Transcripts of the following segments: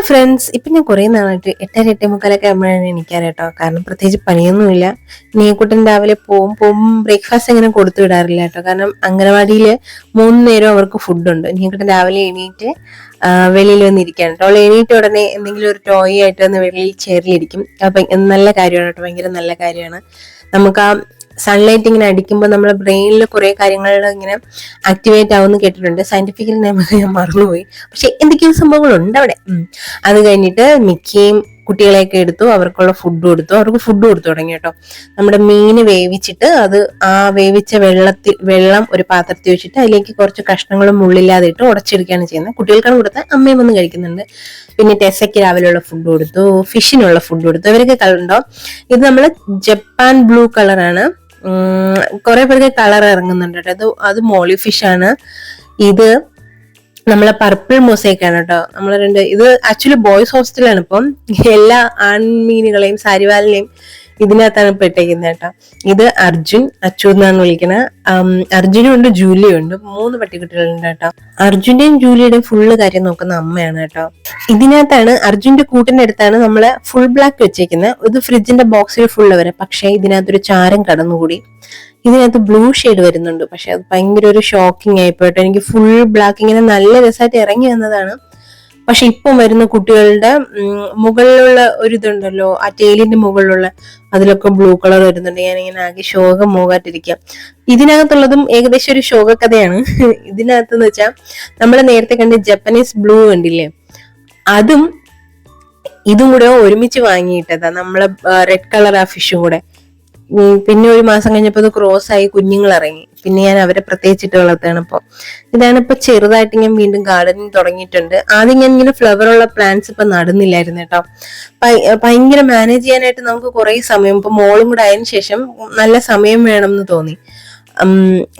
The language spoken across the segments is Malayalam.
ഫ്രണ്ട്സ്, ഇപ്പം ഞാൻ കുറേ നാളായിട്ട് 8:30-8:45 ആകുമ്പോഴാണ് എണീക്കാറ് കേട്ടോ. കാരണം പ്രത്യേകിച്ച് പണിയൊന്നുമില്ല. നീക്കുട്ടൻ രാവിലെ പോകും ബ്രേക്ക്ഫാസ്റ്റ് അങ്ങനെ കൊടുത്തു വിടാറില്ല കേട്ടോ. കാരണം അംഗനവാടിയിൽ 3 നേരം അവർക്ക് ഫുഡുണ്ട്. നീക്കുട്ടൻ രാവിലെ എണീറ്റ് വെളിയിൽ വന്നിരിക്കുകയാണ് കേട്ടോ. അവൾ എണീറ്റ് ഉടനെ എന്തെങ്കിലും ഒരു ടോയ് ആയിട്ട് വന്ന് വെളിയിൽ ചെയറിലിരിക്കും. അപ്പം നല്ല കാര്യമാണ് കേട്ടോ, ഭയങ്കര നല്ല കാര്യമാണ്. നമുക്ക് ആ സൺലൈറ്റ് ഇങ്ങനെ അടിക്കുമ്പോൾ നമ്മുടെ ബ്രെയിനിൽ കുറെ കാര്യങ്ങൾ ഇങ്ങനെ ആക്ടിവേറ്റ് ആവുമെന്ന് കേട്ടിട്ടുണ്ട്. സയന്റിഫിക്കൽ നെയിം ഞാൻ മറന്നുപോയി, പക്ഷെ എന്തൊക്കെയോ സംഭവങ്ങളുണ്ട് അവിടെ. അത് കഴിഞ്ഞിട്ട് മിക്കയും കുട്ടികളെയൊക്കെ എടുത്തു, അവർക്കുള്ള ഫുഡ് കൊടുത്തു. അവർക്ക് ഫുഡ് കൊടുത്തു തുടങ്ങി കേട്ടോ. നമ്മുടെ മീന് വേവിച്ചിട്ട് അത് ആ വേവിച്ച വെള്ളം ഒരു പാത്രത്തിൽ വെച്ചിട്ട് അതിലേക്ക് കുറച്ച് കഷ്ണങ്ങളും മുള്ളില്ലാതെ ഇട്ട് ഉടച്ചെടുക്കുകയാണ് ചെയ്യുന്നത്. കുട്ടികൾക്കാണ് കൊടുത്താൽ അമ്മയും വന്ന് കഴിക്കുന്നുണ്ട്. പിന്നെ ടെസയ്ക്ക് രാവിലെയുള്ള ഫുഡ് കൊടുത്തു, ഫിഷിനുള്ള ഫുഡ് കൊടുത്തു. ഇവരൊക്കെ കണ്ടോ, ഇത് നമ്മള് ജപ്പാൻ ബ്ലൂ കളറാണ്. കുറെ പേർക്ക് കളർ ഇറങ്ങുന്നുണ്ട് കേട്ടോ. അത് മോളി ഫിഷ് ആണ്. ഇത് നമ്മളെ പർപ്പിൾ മൊസൈക്ക് ആണ് കേട്ടോ. ഇത് ആക്ച്വലി ബോയ്സ് ഹോസ്റ്റലാണ്. ഇപ്പം എല്ലാ ആൺമീനുകളെയും സാരിവാലിനെയും ഇതിനകത്താണ് പെട്ടേക്കുന്നത് കേട്ടോ. ഇത് അർജുൻ, അച്ചു എന്നാണ് വിളിക്കുന്നത്. അർജുനും ഉണ്ട്, ജൂലിയും ഉണ്ട്. 3 പട്ടിക്കുട്ടികളുണ്ട് കേട്ടോ. അർജുന്റെയും ജൂലിയുടെയും ഫുള്ള് കാര്യം നോക്കുന്ന അമ്മയാണ് കേട്ടോ. ഇതിനകത്താണ്, അർജുന്റെ കൂട്ടിന്റെ അടുത്താണ് നമ്മള് ഫുൾ ബ്ലാക്ക് വെച്ചേക്കുന്നത്. ഇത് ഫ്രിഡ്ജിന്റെ ബോക്സിൽ ഫുള്ള് വരെ. പക്ഷെ ഇതിനകത്തൊരു ചാരം കടന്നുകൂടി. ഇതിനകത്ത് ബ്ലൂ ഷെയ്ഡ് വരുന്നുണ്ട്. പക്ഷെ അത് ഭയങ്കര ഒരു ഷോക്കിംഗ് ആയിപ്പോട്ടെ. എനിക്ക് ഫുൾ ബ്ലാക്ക് ഇങ്ങനെ നല്ല രസമായിട്ട് ഇറങ്ങി വന്നതാണ്. പക്ഷെ ഇപ്പം വരുന്ന കുട്ടികളുടെ മുകളിലുള്ള ഒരു ഇതുണ്ടല്ലോ, ആ ടേലിന്റെ മുകളിലുള്ള അതിലൊക്കെ ബ്ലൂ കളർ വരുന്നുണ്ട്. ഞാനിങ്ങനെ ആകെ ശോകം മോകാട്ടിരിക്കാം. ഇതിനകത്തുള്ളതും ഏകദേശം ഒരു ശോകക്കഥയാണ്. ഇതിനകത്തെന്ന് വെച്ചാൽ നമ്മൾ നേരത്തെ കണ്ട ജപ്പനീസ് ബ്ലൂ കണ്ടില്ലേ, അതും ഇതും കൂടെ ഒരുമിച്ച് വാങ്ങിയിട്ടതാ. നമ്മളെ റെഡ് കളർ ആ ഫിഷും കൂടെ. പിന്നെ ഒരു മാസം കഴിഞ്ഞപ്പോൾ അത് ക്രോസ് ആയി കുഞ്ഞുങ്ങൾ ഇറങ്ങി. പിന്നെ ഞാൻ അവരെ പ്രത്യേകിച്ചിട്ട് വളർത്തുകയാണ്. ഇപ്പൊ ഇതാണ് ഇപ്പൊ ചെറുതായിട്ട് ഞാൻ വീണ്ടും ഗാർഡനിങ് തുടങ്ങിയിട്ടുണ്ട്. ആദ്യം ഞാൻ ഇങ്ങനെ ഫ്ലവർ ഉള്ള പ്ലാന്റ്സ് ഇപ്പൊ നടുന്നില്ലായിരുന്നു കേട്ടോ. ഭയങ്കര മാനേജ് ചെയ്യാനായിട്ട് നമുക്ക് കുറെ സമയം, ഇപ്പൊ മോളും കൂടെ ആയതിനു ശേഷം നല്ല സമയം വേണം എന്ന് തോന്നി.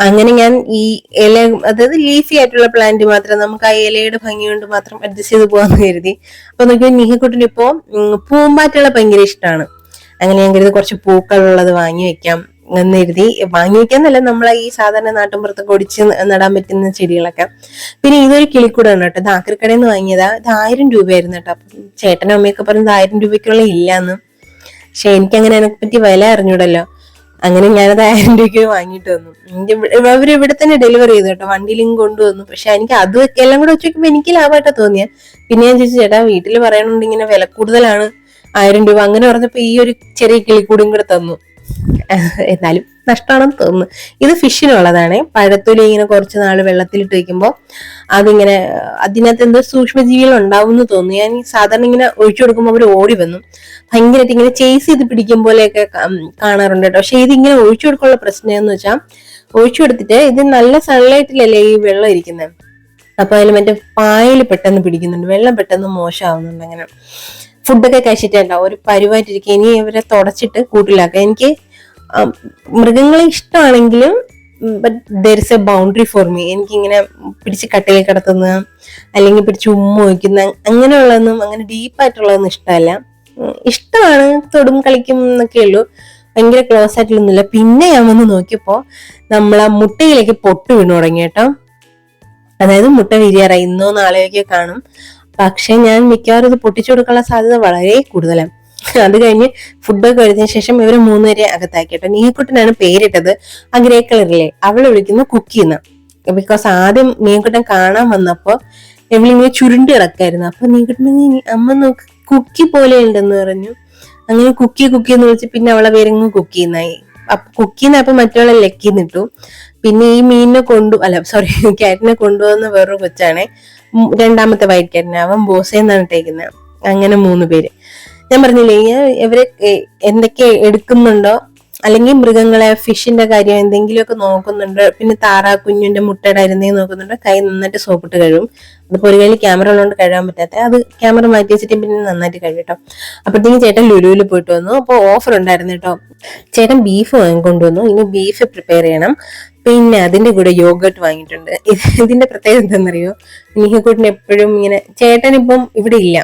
അങ്ങനെ ഞാൻ ഈ ഇല, അതായത് ലീഫി ആയിട്ടുള്ള പ്ലാന്റ് മാത്രം നമുക്ക് ആ ഇലയുടെ ഭംഗി കൊണ്ട് മാത്രം അഡ്ജസ്റ്റ് ചെയ്ത് പോകാന്ന് കരുതി. അപ്പൊ നോക്കിയാൽ നിഹിക്കുട്ടിന് ഇപ്പോ പൂമ്പാറ്റുകളെ ഭയങ്കര ഇഷ്ടമാണ്. അങ്ങനെ ഞാൻ കരുതി കുറച്ച് പൂക്കളുള്ളത് വാങ്ങി വെക്കാം എന്ന് കരുതി. വാങ്ങി വെക്കാന്നല്ല, നമ്മളെ ഈ സാധാരണ നാട്ടിൻപുറത്തൊക്കെ ഒടിച്ച് നടാൻ പറ്റുന്ന ചെടികളൊക്കെ. പിന്നെ ഇതൊരു കിളിക്കൂടാണ് കേട്ടോ. ഇത് ആക്രിക്കടയിൽ നിന്ന് വാങ്ങിയതാ. ഇത് 1000 രൂപയായിരുന്നു കേട്ടോ. അപ്പം ചേട്ടനും അമ്മയൊക്കെ പറഞ്ഞത് 1000 രൂപയ്ക്കുള്ള ഇല്ലാന്ന്. പക്ഷെ എനിക്കങ്ങനെ അതിനെപ്പറ്റി വില അറിഞ്ഞൂടല്ലോ. അങ്ങനെ ഞാനത് 1000 രൂപയ്ക്ക് വാങ്ങിയിട്ട് വന്നു. അവര് ഇവിടെ തന്നെ ഡെലിവറി ചെയ്തു കേട്ടോ, വണ്ടിയിലും കൊണ്ടുവന്നു. പക്ഷെ എനിക്ക് അത് എല്ലാം കൂടെ വെച്ച് നോക്കുമ്പോൾ എനിക്ക് ലാഭമായിട്ടാ തോന്നിയ. പിന്നെ ഞാൻ ചോദിച്ചു, ചേട്ടാ വീട്ടിൽ പറയണുണ്ട് ഇങ്ങനെ വില കൂടുതലാണ് 1000 രൂപ. അങ്ങനെ പറഞ്ഞപ്പോ ഈ ഒരു ചെറിയ കിളിക്കൂടും കൂടെ തന്നു. എന്നാലും നഷ്ടമാണെന്ന് തോന്നുന്നു. ഇത് ഫിഷിനുള്ളതാണ്. പഴത്തൊലി ഇങ്ങനെ കുറച്ച് നാള് വെള്ളത്തിലിട്ട് വെക്കുമ്പോൾ അതിങ്ങനെ അതിനകത്ത് എന്തോ സൂക്ഷ്മജീവികൾ ഉണ്ടാവും എന്ന് തോന്നുന്നു. ഞാൻ സാധാരണ ഇങ്ങനെ ഒഴിച്ചു കൊടുക്കുമ്പോൾ അവർ ഓടി വന്നു ഭയങ്കരമായിട്ട് ഇങ്ങനെ ചേസ് ചെയ്ത് പിടിക്കും പോലെയൊക്കെ കാണാറുണ്ട് കേട്ടോ. പക്ഷെ ഇതിങ്ങനെ ഒഴിച്ചു കൊടുക്കാനുള്ള പ്രശ്നം എന്ന് വെച്ചാൽ, ഒഴിച്ചു കൊടുത്തിട്ട് ഇത് നല്ല സൺലൈറ്റിലല്ലേ ഈ വെള്ളം ഇരിക്കുന്നത്. അപ്പൊ അതിൽ മറ്റേ പായൽ പെട്ടെന്ന് പിടിക്കുന്നുണ്ട്, വെള്ളം പെട്ടെന്ന് മോശമാവുന്നുണ്ട്. അങ്ങനെ ഫുഡൊക്കെ കഴിച്ചിട്ടുണ്ടാവും ഒരു പരുവായിട്ടിരിക്കും. ഇനി ഇവരെ തുടച്ചിട്ട് കൂട്ടിലാക്കാം. എനിക്ക് മൃഗങ്ങളെ ഇഷ്ടമാണെങ്കിലും but there is a boundary for me. എനിക്കിങ്ങനെ പിടിച്ച് കട്ടിലേക്ക് കിടത്തുന്ന അല്ലെങ്കിൽ പിടിച്ച് ഉമ്മ വയ്ക്കുന്ന അങ്ങനെയുള്ളതൊന്നും, അങ്ങനെ ഡീപ്പായിട്ടുള്ളതൊന്നും ഇഷ്ടമല്ല. ഇഷ്ടമാണ്, തൊടും കളിക്കും എന്നൊക്കെ ഉള്ളൂ, ഭയങ്കര ക്ലോസ് ആയിട്ടുള്ളൊന്നുമില്ല. പിന്നെ ഞാൻ വന്ന് നോക്കിയപ്പോ നമ്മളാ മുട്ടയിലേക്ക് പൊട്ട് വീണു തുടങ്ങി കേട്ടോ. അതായത് മുട്ട വിരിയാറായി, ഇന്നോ നാളെയൊക്കെ കാണും. പക്ഷെ ഞാൻ മിക്കവാറും ഇത് പൊട്ടിച്ചു കൊടുക്കാനുള്ള സാധ്യത വളരെ കൂടുതലാണ്. അത് കഴിഞ്ഞ് ഫുഡൊക്കെ കഴിഞ്ഞ ശേഷം ഇവര് 3 പേരെ അകത്താക്കി കേട്ടോ. നീക്കുട്ടനാണ് പേരിട്ടത്. ആ ഗ്രേ കളറിലെ അവള് വിളിക്കുന്ന കുക്കിന്ന്. ബിക്കോസ് ആദ്യം നീക്കുട്ടൻ കാണാൻ വന്നപ്പോ ഇവളിങ്ങനെ ചുരുണ്ട് കിടക്കായിരുന്നു. അപ്പൊ നീക്കുട്ടൻ അമ്മ നോക്ക് കുക്കി പോലെ ഉണ്ടെന്ന് പറഞ്ഞു. അങ്ങനെ കുക്കി എന്ന് വിളിച്ച് പിന്നെ അവളെ പേരെങ്ങ് കുക്കിന്നായി. അപ്പൊ കുക്കിന്നപ്പൊ മറ്റുള്ള ലക്കിന്നിട്ടു. പിന്നെ ഈ മീനിനെ ക്യാറ്റിനെ കൊണ്ടുവന്ന വേറൊരു കൊച്ചാണ്, 2ാമത്തെ വൈറ്റ് ക്യാറ്റിനെ. അവൻ ബോസേന്നാണ് ഇട്ടേക്കുന്നത്. അങ്ങനെ 3 പേര്. ഞാൻ പറഞ്ഞില്ലേ, ഇവരെ എന്തൊക്കെ എടുക്കുന്നുണ്ടോ, അല്ലെങ്കിൽ മൃഗങ്ങളെ ഫിഷിന്റെ കാര്യം എന്തെങ്കിലുമൊക്കെ നോക്കുന്നുണ്ട്, പിന്നെ കുഞ്ഞിന്റെ മുട്ടയുടെ അരുന്നേ നോക്കുന്നുണ്ട്, കൈ നന്നായിട്ട് സോപ്പിട്ട് കഴിവും. അതിപ്പോ ഒരു കയ്യിൽ ക്യാമറ ഉള്ളതുകൊണ്ട് കഴുകാൻ പറ്റാത്ത, അത് ക്യാമറ മാറ്റി വെച്ചിട്ട് പിന്നെ നന്നായിട്ട് കഴിയും കേട്ടോ. അപ്പോഴത്തേക്കും ചേട്ടൻ ലുലുവിൽ പോയിട്ട് വന്നു. അപ്പോൾ ഓഫർ ഉണ്ടായിരുന്നു കേട്ടോ. ചേട്ടൻ ബീഫ് വാങ്ങിക്കൊണ്ടുവന്നു. ഇനി ബീഫ് പ്രിപ്പയർ ചെയ്യണം. പിന്നെ അതിന്റെ കൂടെ യോഗട്ട് വാങ്ങിയിട്ടുണ്ട്. ഇതിന്റെ പ്രത്യേകത എന്താണെന്നറിയോ? നിഹിക്കുട്ടിന് എപ്പോഴും ഇങ്ങനെ, ചേട്ടൻ ഇപ്പം ഇവിടെ ഇല്ല,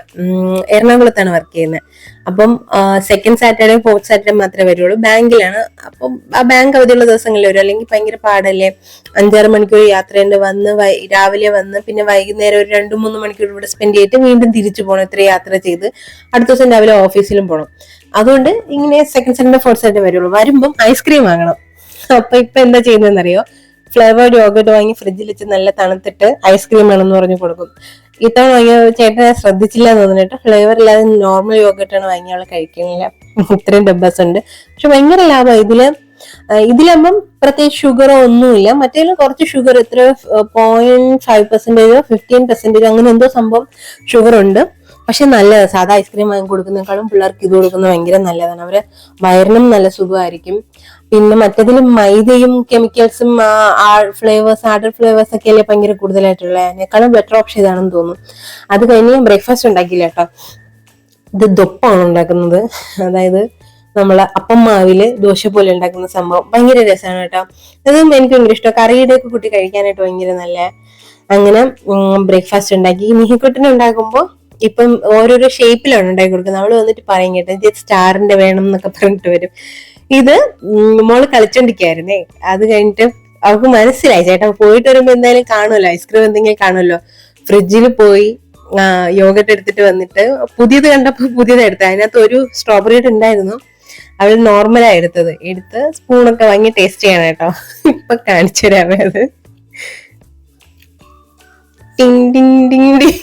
എറണാകുളത്താണ് വർക്ക് ചെയ്യുന്നത്. അപ്പം സെക്കൻഡ് സാറ്റർഡേ ഫോർത്ത് സാറ്റർഡേ മാത്രമേ വരുള്ളൂ, ബാങ്കിലാണ്. അപ്പം ആ ബാങ്ക് അവധിയുള്ള ദിവസങ്ങളിൽ വരും, അല്ലെങ്കിൽ ഭയങ്കര പാടല്ലേ, 5-6 മണിക്കൂർ യാത്രയുണ്ട്. വന്ന് രാവിലെ വന്ന് പിന്നെ വൈകുന്നേരം ഒരു 2-3 മണിക്കൂർ ഇവിടെ സ്പെൻഡ് ചെയ്തിട്ട് വീണ്ടും തിരിച്ചു പോകണം. ഇത്ര യാത്ര ചെയ്ത് അടുത്ത ദിവസം രാവിലെ ഓഫീസിലും പോകണം. അതുകൊണ്ട് ഇങ്ങനെ സെക്കൻഡ് സാറ്റർഡേ ഫോർത്ത് സാറ്റർഡേ വരുള്ളൂ. വരുമ്പം ഐസ്ക്രീം വാങ്ങണം. അപ്പൊ ഇപ്പൊ എന്താ ചെയ്യുന്നതെന്നറിയോ? ഫ്ലേവേർഡ് യോഗട്ട് വാങ്ങി ഫ്രിഡ്ജിൽ വെച്ച് നല്ല തണുത്തിട്ട് ഐസ്ക്രീം വേണമെന്ന് പറഞ്ഞു കൊടുക്കും. ഇത്തവണ വാങ്ങിയ ചേട്ടനെ ശ്രദ്ധിച്ചില്ല എന്ന് തോന്നിട്ട് ഫ്ലേവർ ഇല്ലാതെ നോർമൽ യോഗട്ടാണ് വാങ്ങിയ, അവള് കഴിക്കുന്നില്ല. ഇത്രയും ഡബ്ബസ് ഉണ്ട്. പക്ഷെ ഭയങ്കര ലാഭം ഇതിലാകുമ്പം പ്രത്യേകിച്ച് ഷുഗറോ ഒന്നുമില്ല. മറ്റേതിലും കുറച്ച് ഷുഗർ, എത്ര 0.5%, 15% അങ്ങനെ എന്തോ സംഭവം ഷുഗർ ഉണ്ട്. പക്ഷെ നല്ലതാണ്. സാധാ ഐസ്ക്രീം വാങ്ങി കൊടുക്കുന്നതിനേക്കാളും പിള്ളേർക്ക് ഇത് കൊടുക്കുന്നത് ഭയങ്കര നല്ലതാണ്. അവരെ വയറിനും നല്ല സുഖമായിരിക്കും. പിന്നെ മറ്റേതിൽ മൈദയും കെമിക്കൽസും ഫ്ലേവേഴ്സ്, ആഡർ ഫ്ലേവേഴ്സ് ഒക്കെ അല്ലേ ഭയങ്കര കൂടുതലായിട്ടുള്ള. അതിനേക്കാളും ബെറ്റർ ഓപ്ഷൻ ഇതാണെന്ന് തോന്നുന്നു. അത് കഴിഞ്ഞ് ബ്രേക്ക്ഫാസ്റ്റ് ഉണ്ടാക്കിയില്ല കേട്ടോ. ഇത് ദൊപ്പാണ് ഉണ്ടാക്കുന്നത്. അതായത് നമ്മളെ അപ്പം മാവില് ദോശ പോലെ ഉണ്ടാക്കുന്ന സംഭവം ഭയങ്കര രസമാണ് കേട്ടോ. അതും എനിക്ക് ഭയങ്കര ഇഷ്ടമാണ്. കറിയുടെ ഒക്കെ കൂട്ടി കഴിക്കാനായിട്ട് ഭയങ്കര നല്ല. അങ്ങനെ ബ്രേക്ക്ഫാസ്റ്റ് ഉണ്ടാക്കി. നിഹിക്കുട്ടിന് ഉണ്ടാക്കുമ്പോൾ ഇപ്പം ഓരോരോ ഷേപ്പിലാണ് ഉണ്ടാക്കി കൊടുക്കുന്നത്. അവള് വന്നിട്ട് പറയും കേട്ടോ, സ്റ്റാറിന്റെ വേണം എന്നൊക്കെ പറഞ്ഞിട്ട് വരും. ഇത് മോള് കളിച്ചോണ്ടിരിക്കായിരുന്നേ. അത് കഴിഞ്ഞിട്ട് അവൾക്ക് മനസ്സിലായി, ചേട്ടാ പോയിട്ട് വരുമ്പോ എന്തായാലും കാണുമല്ലോ, ഐസ്ക്രീം എന്തെങ്കിലും കാണുമല്ലോ. ഫ്രിഡ്ജിൽ പോയി യോഗട്ട് എടുത്തിട്ട് വന്നിട്ട് പുതിയത് കണ്ടപ്പോ പുതിയത് എടുത്തത്. അതിനകത്ത് ഒരു സ്ട്രോബെറിയുടെ ഉണ്ടായിരുന്നു. അവൾ നോർമലാ എടുത്ത് സ്പൂണൊക്കെ വാങ്ങി ടേസ്റ്റ് ചെയ്യണം കേട്ടോ. ഇപ്പൊ കാണിച്ചു തരാമേ അത്. ടിങ് ടിങ് ടിങ് ടിങ്.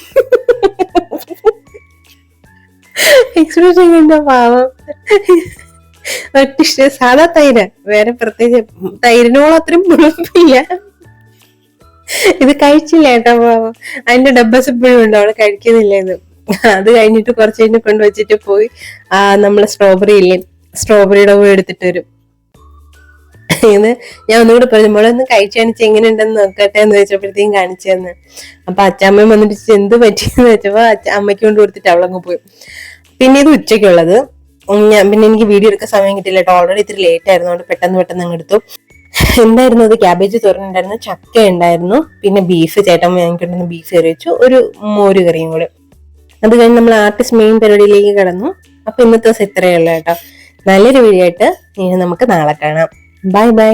എക്സ്പ്രഷൻ കണ്ട പാവം. ഒറ്റിഷ്ട സാധാ തൈര്, വേറെ പ്രത്യേകിച്ച് തൈരിനോളം അത്രയും പുളിപ്പില്ല. ഇത് കഴിച്ചില്ല കേട്ടോ പാവം. അതിന്റെ ഡബ്ബസ് ഇപ്പോഴും ഉണ്ട്, അവള് കഴിക്കുന്നില്ല ഇത്. അത് കഴിഞ്ഞിട്ട് കുറച്ച് കഴിഞ്ഞ് കൊണ്ടുവച്ചിട്ട് പോയി നമ്മളെ സ്ട്രോബെറി ഇല്ലേ, സ്ട്രോബെറിയുടെ കൂടെ എടുത്തിട്ട് വരും. ഇത് ഞാൻ ഒന്നുകൂടെ പറഞ്ഞു, മോളൊന്ന് കഴിച്ചു കാണിച്ച് എങ്ങനെ ഉണ്ടെന്ന് നോക്കട്ടെ എന്ന് വെച്ചപ്പോഴത്തേക്കും കാണിച്ചു തന്നെ. അപ്പൊ അച്ഛമ്മയും വന്നിട്ട് എന്ത് പറ്റിയെന്ന് വെച്ചപ്പോ അമ്മയ്ക്ക് കൊണ്ട് കൊടുത്തിട്ട് അവളങ്ങ് പോയി. പിന്നെ ഇത് ഉച്ചയ്ക്കുള്ളത്. പിന്നെ എനിക്ക് വീഡിയോ എടുക്കാൻ സമയം കിട്ടില്ല കേട്ടോ. ഓൾറെഡി ഇത്തിരി ലേറ്റ് ആയിരുന്നു, അതുകൊണ്ട് പെട്ടെന്ന് അങ്ങ് എടുത്തു. എന്തായിരുന്നു അത്? ക്യാബേജ് തോരനുണ്ടായിരുന്നു, ചക്ക ഉണ്ടായിരുന്നു, പിന്നെ ബീഫ്, ചേട്ടൻ വാങ്ങിക്കൊണ്ടിരുന്ന ബീഫ് കറി വെച്ചു, ഒരു മോര് കറിയും കൂടെ. അത് കഴിഞ്ഞ് നമ്മൾ ആർട്ടിസ്റ്റ് മെയിൻ പരിപാടിയിലേക്ക് കടന്നു. അപ്പൊ ഇന്നത്തെ ദിവസം ഇത്രയേ ഉള്ളൂ കേട്ടോ. നല്ലൊരു വീഡിയോ ആയിട്ട് ഇനി നമുക്ക് നാളെ കാണാം. Bye bye.